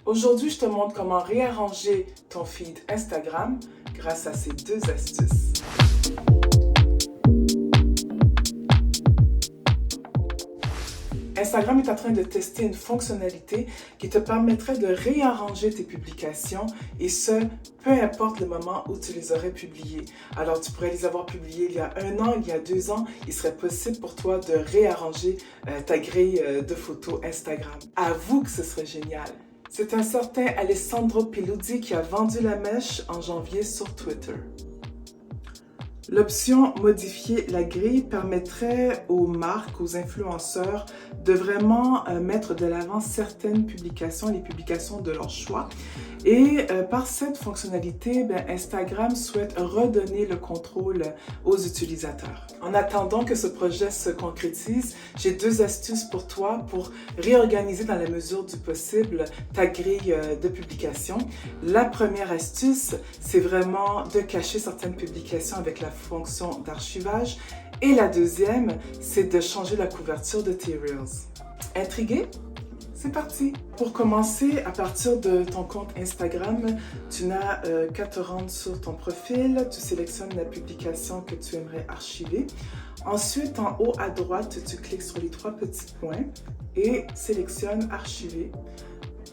Aujourd'hui, je te montre comment réarranger ton feed Instagram grâce à ces deux astuces. Instagram est en train de tester une fonctionnalité qui te permettrait de réarranger tes publications et ce, peu importe le moment où tu les aurais publiées. Alors, tu pourrais les avoir publiées il y a 1 an, il y a 2 ans. Il serait possible pour toi de réarranger ta grille de photos Instagram. Avoue que ce serait génial. C'est un certain Alessandro Piluzzi qui a vendu la mèche en janvier sur Twitter. L'option modifier la grille permettrait aux marques, aux influenceurs de vraiment mettre de l'avant certaines publications, les publications de leur choix. Et par cette fonctionnalité, Instagram souhaite redonner le contrôle aux utilisateurs. En attendant que ce projet se concrétise, j'ai 2 astuces pour toi pour réorganiser dans la mesure du possible ta grille de publication. La première astuce, c'est vraiment de cacher certaines publications avec la fonction d'archivage. Et la deuxième, c'est de changer la couverture de tes Reels. Intrigué? C'est parti! Pour commencer, à partir de ton compte Instagram, tu n'as qu'à te rendre sur ton profil, tu sélectionnes la publication que tu aimerais archiver. Ensuite, en haut à droite, tu cliques sur les 3 petits points et sélectionnes Archiver.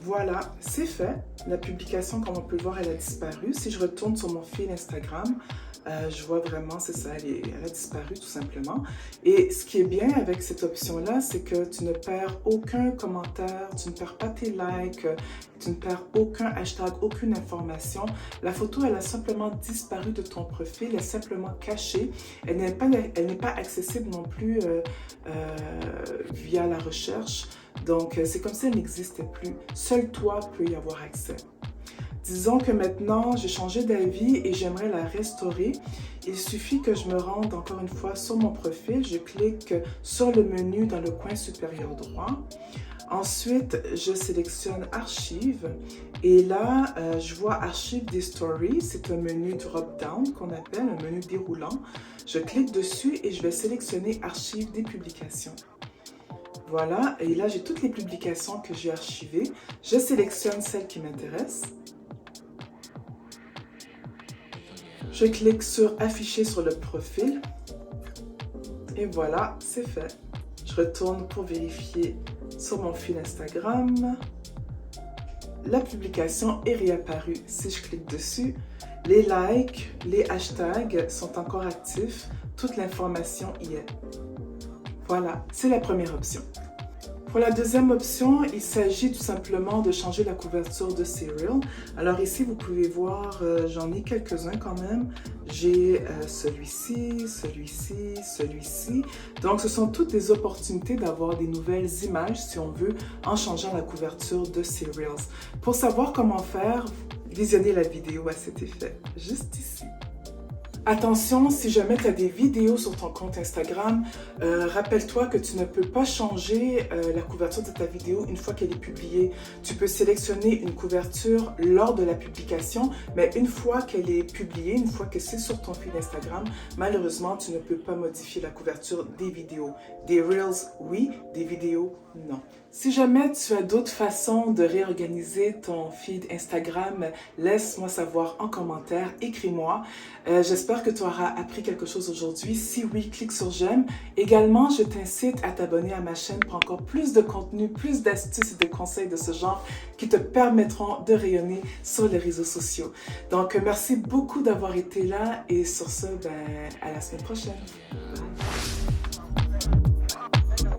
Voilà, c'est fait. La publication, comme on peut le voir, elle a disparu. Si je retourne sur mon fil Instagram, je vois vraiment, c'est ça, elle a disparu tout simplement. Et ce qui est bien avec cette option-là, c'est que tu ne perds aucun commentaire, tu ne perds pas tes likes, tu ne perds aucun hashtag, aucune information. La photo, elle a simplement disparu de ton profil, elle est simplement cachée. Elle n'est pas accessible non plus via la recherche. Donc, c'est comme si elle n'existait plus. Seul toi peux y avoir accès. Disons que maintenant, j'ai changé d'avis et j'aimerais la restaurer. Il suffit que je me rende encore une fois sur mon profil. Je clique sur le menu dans le coin supérieur droit. Ensuite, je sélectionne Archive et là, je vois Archive des stories. C'est un menu drop-down qu'on appelle un menu déroulant. Je clique dessus et je vais sélectionner Archive des publications. Voilà, et là, j'ai toutes les publications que j'ai archivées. Je sélectionne celle qui m'intéresse. Je clique sur Afficher sur le profil. Et voilà, c'est fait. Je retourne pour vérifier sur mon fil Instagram. La publication est réapparue si je clique dessus. Les likes, les hashtags sont encore actifs. Toute l'information y est. Voilà, c'est la première option. Pour la deuxième option, il s'agit tout simplement de changer la couverture de ces Reels. Alors ici, vous pouvez voir, j'en ai quelques-uns quand même. J'ai celui-ci, celui-ci, celui-ci. Donc, ce sont toutes des opportunités d'avoir des nouvelles images, si on veut, en changeant la couverture de ces Reels. Pour savoir comment faire, visionnez la vidéo à cet effet, juste ici. Attention, si jamais tu as des vidéos sur ton compte Instagram, rappelle-toi que tu ne peux pas changer la couverture de ta vidéo une fois qu'elle est publiée. Tu peux sélectionner une couverture lors de la publication, mais une fois qu'elle est publiée, une fois que c'est sur ton fil Instagram, malheureusement, tu ne peux pas modifier la couverture des vidéos. Des Reels, oui, des vidéos, non. Si jamais tu as d'autres façons de réorganiser ton feed Instagram, laisse-moi savoir en commentaire, écris-moi. J'espère que tu auras appris quelque chose aujourd'hui. Si oui, clique sur j'aime. Également, je t'incite à t'abonner à ma chaîne pour encore plus de contenu, plus d'astuces et de conseils de ce genre qui te permettront de rayonner sur les réseaux sociaux. Donc, merci beaucoup d'avoir été là et sur ce, à la semaine prochaine. Bye.